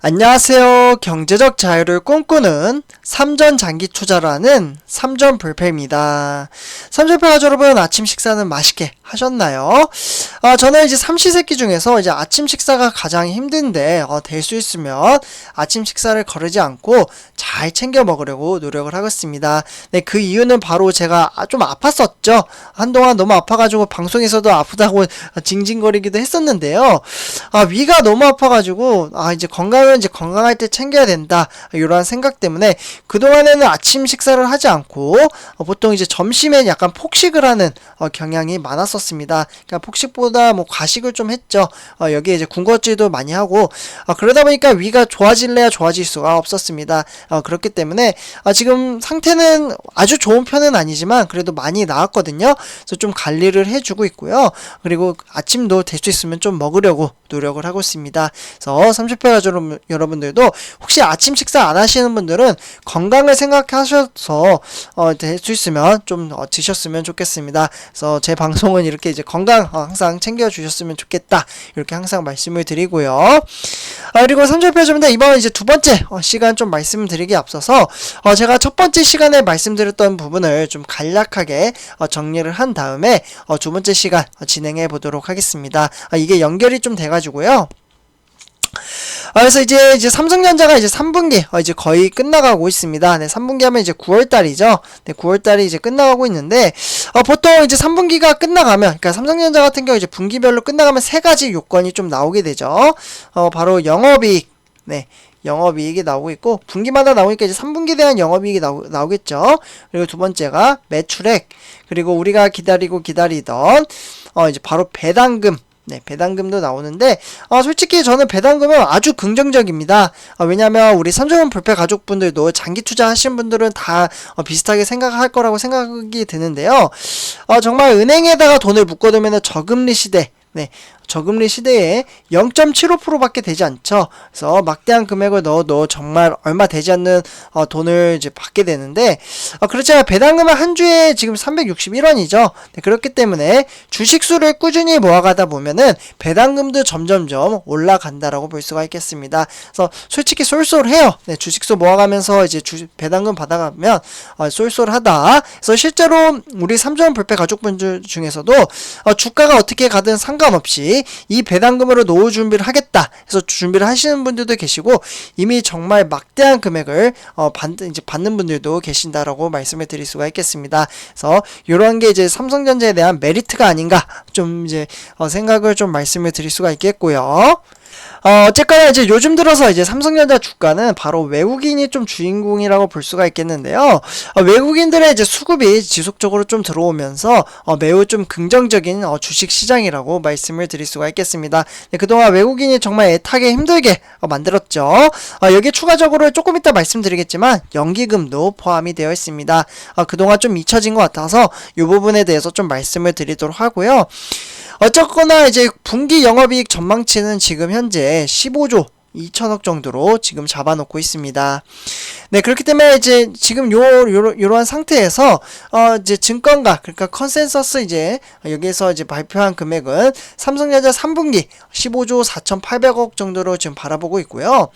안녕하세요. 경제적 자유를 꿈꾸는 삼전 장기 투자라는 삼전 불패입니다. 삼전패 가족 여러분, 아침 식사는 맛있게 하셨나요? 저는 이제 삼시세끼 중에서 이제 아침 식사가 가장 힘든데 될 수 있으면 아침 식사를 거르지 않고 잘 챙겨 먹으려고 노력을 하고 있습니다. 네, 그 이유는 바로 제가 좀 아팠었죠. 한동안 너무 아파가지고 방송에서도 아프다고 징징거리기도 했었는데요. 위가 너무 아파가지고 이제 건강은 이제 건강할 때 챙겨야 된다, 이러한 생각 때문에 그동안에는 아침 식사를 하지 않고 보통 이제 점심에 약간 폭식을 하는 경향이 많았었습니다. 그러니까 폭식보다 뭐 과식을 좀 했죠. 여기에 이제 군것질도 많이 하고 그러다 보니까 위가 좋아질래야 좋아질 수가 없었습니다. 그렇기 때문에 지금 상태는 아주 좋은 편은 아니지만 그래도 많이 나았거든요. 그래서 좀 관리를 해주고 있고요. 그리고 아침도 될 수 있으면 좀 먹으려고 노력을 하고 있습니다. 그래서 30회 가족 여러분들도 혹시 아침 식사 안 하시는 분들은 건강을 생각하셔서 될 수 있으면 좀 드셨으면 좋겠습니다. 그래서 제 방송은 이렇게 이제 건강 항상 챙겨주셨으면 좋겠다, 이렇게 항상 말씀을 드리고요. 그리고 30회 여러분들, 이번 이제 두 번째 시간 좀 말씀드리기에 앞서서 제가 첫 번째 시간에 말씀드렸던 부분을 좀 간략하게 정리를 한 다음에 두 번째 시간 진행해 보도록 하겠습니다. 이게 연결이 좀 돼가지고요. 그래서 이제 삼성전자가 이제 3분기 이제 거의 끝나가고 있습니다. 네, 3분기 하면 이제 9월달이죠. 네, 9월달이 이제 끝나가고 있는데, 보통 이제 3분기가 끝나가면, 그러니까 삼성전자 같은 경우 이제 분기별로 끝나가면 세 가지 요건이 좀 나오게 되죠. 바로 영업이익, 네, 영업이익이 나오고 있고, 분기마다 나오니까 이제 3분기에 대한 영업이익이 나오겠죠. 그리고 두 번째가 매출액, 그리고 우리가 기다리던 이제 바로 배당금. 네, 배당금도 나오는데 솔직히 저는 배당금은 아주 긍정적입니다. 왜냐면 우리 삼전 불패 가족분들도 장기 투자하신 분들은 다 비슷하게 생각할 거라고 생각이 드는데요. 정말 은행에다가 돈을 묶어두면 저금리 시대, 네, 저금리 시대에 0.75%밖에 되지 않죠. 그래서 막대한 금액을 넣어도 정말 얼마 되지 않는 돈을 이제 받게 되는데, 그렇지만 배당금은 한 주에 지금 361원이죠. 네, 그렇기 때문에 주식수를 꾸준히 모아가다 보면은 배당금도 점점점 올라간다라고 볼 수가 있겠습니다. 그래서 솔직히 쏠쏠해요. 네, 주식수 모아가면서 이제 배당금 받아가면 쏠쏠하다. 그래서 실제로 우리 삼전 불패 가족분들 중에서도 주가가 어떻게 가든 상관없이 이 배당금으로 노후 준비를 하겠다 해서 준비를 하시는 분들도 계시고, 이미 정말 막대한 금액을 받는 분들도 계신다라고 말씀을 드릴 수가 있겠습니다. 그래서 이런 게 이제 삼성전자에 대한 메리트가 아닌가 좀 이제 생각을 좀 말씀을 드릴 수가 있겠고요. 어쨌거나 이제 요즘 들어서 이제 삼성전자 주가는 바로 외국인이 좀 주인공이라고 볼 수가 있겠는데요. 외국인들의 이제 수급이 지속적으로 좀 들어오면서 매우 좀 긍정적인 주식 시장이라고 말씀을 드릴 수가 있겠습니다. 네, 그동안 외국인이 정말 애타게 힘들게 만들었죠. 여기 추가적으로 조금 이따 말씀드리겠지만 연기금도 포함이 되어 있습니다. 그동안 좀 잊혀진 것 같아서 이 부분에 대해서 좀 말씀을 드리도록 하고요. 어쨌거나 이제 분기 영업이익 전망치는 지금 현재 15조 2천억 정도로 지금 잡아놓고 있습니다. 네, 그렇기 때문에 이제 지금 요러한 상태에서 이제 증권가, 그러니까 컨센서스 이제 여기에서 이제 발표한 금액은 삼성전자 3분기 15조 4,800억 정도로 지금 바라보고 있고요.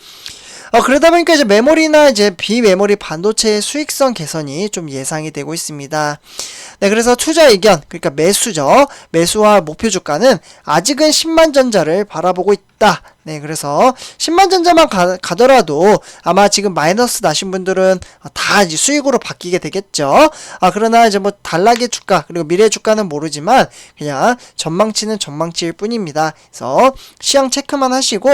그러다 보니까 이제 메모리나 이제 비메모리 반도체의 수익성 개선이 좀 예상이 되고 있습니다. 네, 그래서 투자 의견, 그러니까 매수죠. 매수와 목표 주가는 아직은 10만전자를 바라보고 있다. 네, 그래서 10만전자만 가더라도 아마 지금 마이너스 나신 분들은 다 이제 수익으로 바뀌게 되겠죠. 그러나 이제 뭐 단락의 주가, 그리고 미래 주가는 모르지만 그냥 전망치는 전망치일 뿐입니다. 그래서 시황 체크만 하시고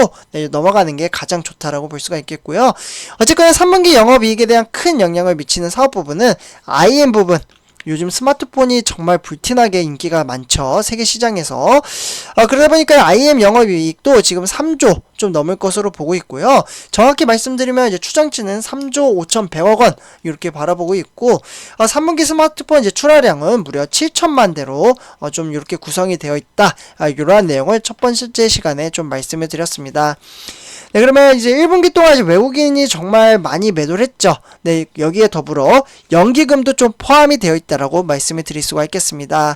넘어가는 게 가장 좋다라고 볼 수가 있겠고요. 어쨌거나 3분기 영업이익에 대한 큰 영향을 미치는 사업 부분은 IM 부분, 요즘 스마트폰이 정말 불티나게 인기가 많죠. 세계 시장에서. 그러다 보니까 IM 영업이익도 지금 3조 좀 넘을 것으로 보고 있고요. 정확히 말씀드리면 이제 추정치는 3조 5,100억 원 이렇게 바라보고 있고, 3분기 스마트폰 이제 출하량은 무려 7천만 대로 좀 이렇게 구성이 되어 있다. 이러한 내용을 첫 번째 시간에 좀 말씀을 드렸습니다. 네, 그러면 이제 1분기 동안 이제 외국인이 정말 많이 매도를 했죠. 네, 여기에 더불어 연기금도 좀 포함이 되어 있다라고 말씀을 드릴 수가 있겠습니다.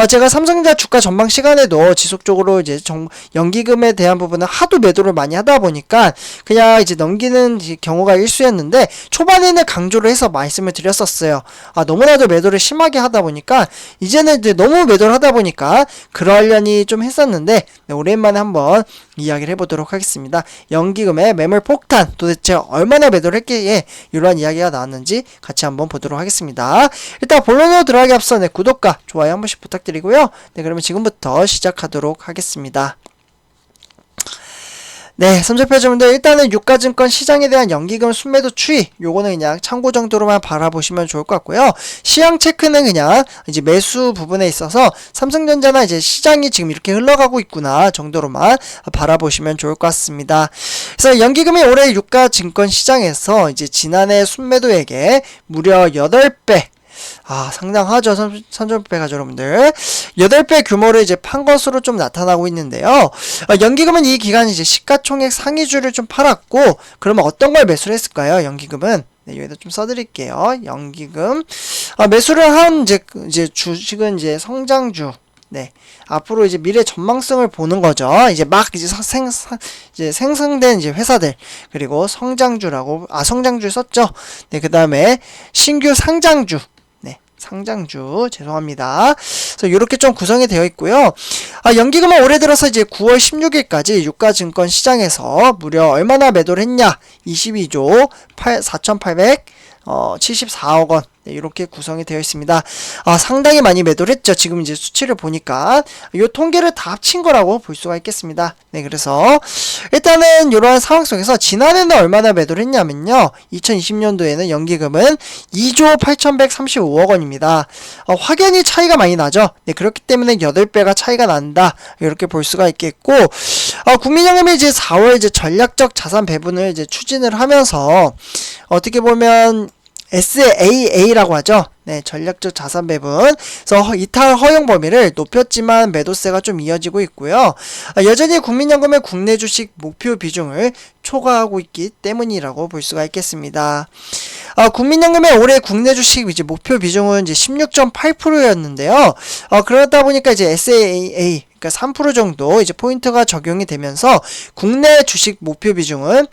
제가 삼성전자 주가 전망 시간에도 지속적으로 이제 연기금에 대한 부분은 하도 매도를 매도를 많이 하다 보니까 그냥 이제 넘기는 경우가 일수였는데, 초반에는 강조를 해서 말씀을 드렸었어요. 너무나도 매도를 심하게 하다 보니까 이제는 이제 너무 매도를 하다 보니까 그러려니 좀 했었는데, 오랜만에 한번 이야기를 해보도록 하겠습니다. 연기금의 매물 폭탄, 도대체 얼마나 매도를 했기에 이러한 이야기가 나왔는지 같이 한번 보도록 하겠습니다. 일단 본론으로 들어가기 앞서 구독과 좋아요 한 번씩 부탁드리고요. 그러면 지금부터 시작하도록 하겠습니다. 선접해주분들, 일단은 유가증권 시장에 대한 연기금 순매도 추이, 요거는 그냥 참고 정도로만 바라보시면 좋을 것 같고요. 시황 체크는 그냥 이제 매수 부분에 있어서 삼성전자나 이제 시장이 지금 이렇게 흘러가고 있구나 정도로만 바라보시면 좋을 것 같습니다. 그래서 연기금이 올해 유가증권 시장에서 이제 지난해 순매도액의 무려 8배, 상당하죠. 선전배가 여러분들. 8배 규모를 이제 판 것으로 좀 나타나고 있는데요. 연기금은 이 기간 이제 시가총액 상위주를 좀 팔았고, 그러면 어떤 걸 매수를 했을까요? 연기금은. 여기다 좀 써드릴게요. 연기금. 매수를 한 이제 주식은 이제 성장주. 앞으로 이제 미래 전망성을 보는 거죠. 이제 막 이제 생성된 이제 회사들, 그리고 성장주라고, 성장주 썼죠. 그 다음에 신규 상장주. 상장주, 죄송합니다. 그래서 이렇게 좀 구성이 되어 있고요. 연기금은 올해 들어서 이제 9월 16일까지 유가증권 시장에서 무려 얼마나 매도를 했냐? 22조 4,874억 원. 이렇게 구성이 되어 있습니다. 상당히 많이 매도를 했죠. 지금 이제 수치를 보니까 이 통계를 다 합친 거라고 볼 수가 있겠습니다. 그래서 일단은 이러한 상황 속에서 지난해는 얼마나 매도를 했냐면요, 2020년도에는 연기금은 2조 8,135억 원입니다. 확연히 차이가 많이 나죠. 그렇기 때문에 8배가 차이가 난다, 이렇게 볼 수가 있겠고, 국민연금이 이제 4월 이제 전략적 자산 배분을 이제 추진을 하면서 어떻게 보면 SAA라고 하죠. 전략적 자산 배분. 그래서 이탈 허용 범위를 높였지만 매도세가 좀 이어지고 있고요. 여전히 국민연금의 국내 주식 목표 비중을 초과하고 있기 때문이라고 볼 수가 있겠습니다. 국민연금의 올해 국내 주식 이제 목표 비중은 이제 16.8%였는데요. 그러다 보니까 이제 SAA, 그러니까 3% 정도 이제 포인트가 적용이 되면서 국내 주식 목표 비중은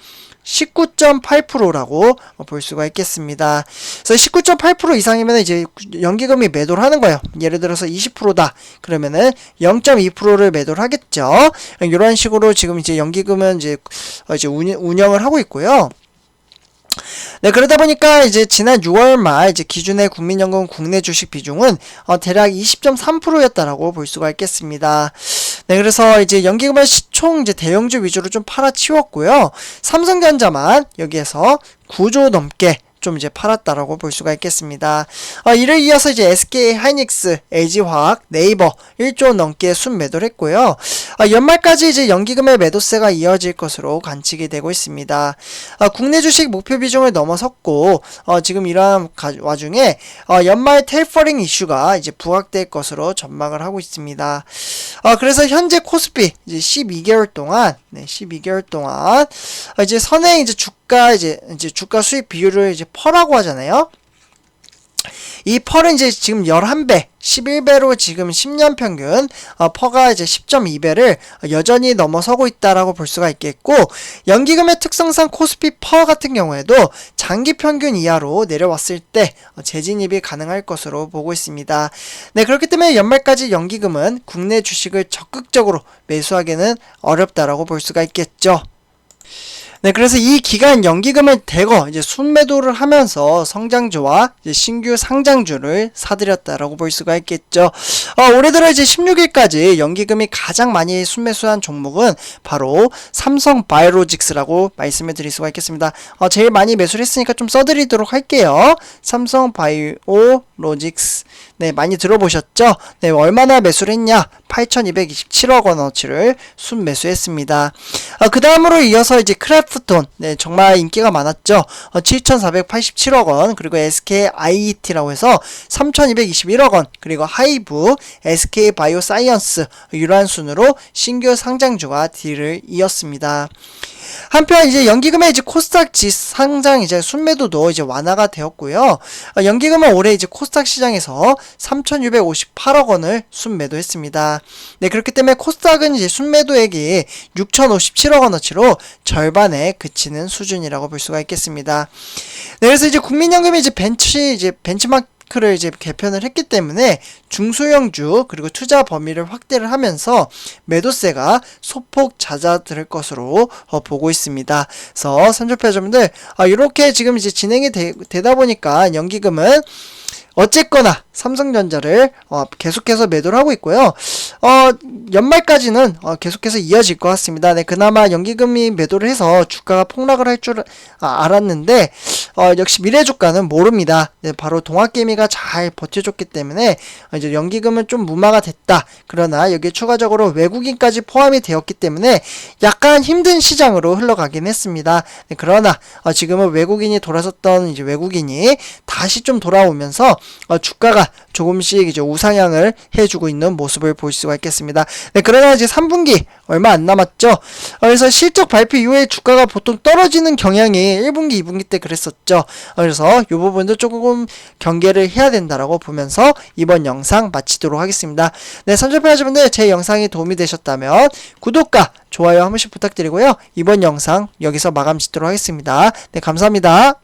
19.8%라고 볼 수가 있겠습니다. 그래서 19.8% 이상이면 이제 연기금이 매도를 하는 거예요. 예를 들어서 20%다. 그러면은 0.2%를 매도를 하겠죠. 이런 식으로 지금 이제 연기금은 이제 운영을 하고 있고요. 그러다 보니까 이제 지난 6월 말 이제 기준의 국민연금 국내 주식 비중은 대략 20.3%였다라고 볼 수가 있겠습니다. 그래서 이제 연기금을 시총 이제 대형주 위주로 좀 팔아치웠고요. 삼성전자만 여기에서 9조 넘게 좀 이제 팔았다라고 볼 수가 있겠습니다. 이를 이어서 이제 SK 하이닉스, LG화학, 네이버 1조 넘게 순매도를 했고요. 연말까지 이제 연기금의 매도세가 이어질 것으로 관측이 되고 있습니다. 국내 주식 목표 비중을 넘어섰고, 지금 이러한 와중에 연말 테이퍼링 이슈가 이제 부각될 것으로 전망을 하고 있습니다. 그래서 현재 코스피 이제 12개월 동안 이제 선행 이제 주가 수익 비율을 이제 퍼라고 하잖아요. 이 펄은 이제 지금 11배, 11배로 지금 10년 평균 퍼가 이제 10.2배를 여전히 넘어서고 있다라고 볼 수가 있겠고, 연기금의 특성상 코스피 퍼 같은 경우에도 장기 평균 이하로 내려왔을 때 재진입이 가능할 것으로 보고 있습니다. 그렇기 때문에 연말까지 연기금은 국내 주식을 적극적으로 매수하기는 어렵다라고 볼 수가 있겠죠. 그래서 이 기간 연기금을 대거 이제 순매도를 하면서 성장주와 이제 신규 상장주를 사들였다라고 볼 수가 있겠죠. 올해 들어 이제 16일까지 연기금이 가장 많이 순매수한 종목은 바로 삼성바이오로직스라고 말씀을 드릴 수가 있겠습니다. 제일 많이 매수를 했으니까 좀 써드리도록 할게요. 삼성바이오로직스. 많이 들어보셨죠? 얼마나 매수를 했냐? 8,227억 원어치를 순매수했습니다. 그 다음으로 이어서 이제 크래프톤, 정말 인기가 많았죠. 7,487억 원, 그리고 SKIET라고 해서 3,221억 원, 그리고 하이브, SK바이오사이언스, 이러한 순으로 신규 상장주가 딜을 이었습니다. 한편 이제 연기금의 이제 코스닥 상장 이제 순매도도 이제 완화가 되었고요. 연기금은 올해 이제 코스닥 시장에서 3,658억 원을 순매도했습니다. 네, 그렇기 때문에 코스닥은 이제 순매도액이 6,057억 원어치로 절반에 그치는 수준이라고 볼 수가 있겠습니다. 네, 그래서 이제 국민연금이 이제 벤치마크를 이제 개편을 했기 때문에 중소형주 그리고 투자 범위를 확대를 하면서 매도세가 소폭 잦아들 것으로 보고 있습니다. 그래서 삼성페이저분들 이렇게 지금 이제 진행이 되다 보니까 연기금은 어쨌거나 삼성전자를 계속해서 매도를 하고 있고요. 연말까지는 계속해서 이어질 것 같습니다. 네, 그나마 연기금이 매도를 해서 주가가 폭락을 할 줄 알았는데 역시 미래주가는 모릅니다. 네, 바로 동학개미가 잘 버텨줬기 때문에 이제 연기금은 좀 무마가 됐다. 그러나 여기에 추가적으로 외국인까지 포함이 되었기 때문에 약간 힘든 시장으로 흘러가긴 했습니다. 네, 그러나 지금은 외국인이 돌아섰던 이제 외국인이 다시 좀 돌아오면서 주가가 조금씩 이제 우상향을 해주고 있는 모습을 볼 수가 있겠습니다. 네, 그러나 이제 3분기 얼마 안 남았죠. 그래서 실적 발표 이후에 주가가 보통 떨어지는 경향이 1분기, 2분기 때 그랬었죠. 그래서 이 부분도 조금 경계를 해야 된다라고 보면서 이번 영상 마치도록 하겠습니다. 네, 삼성페이저분들 제 영상이 도움이 되셨다면 구독과 좋아요 한 번씩 부탁드리고요. 이번 영상 여기서 마감 짓도록 하겠습니다. 네, 감사합니다.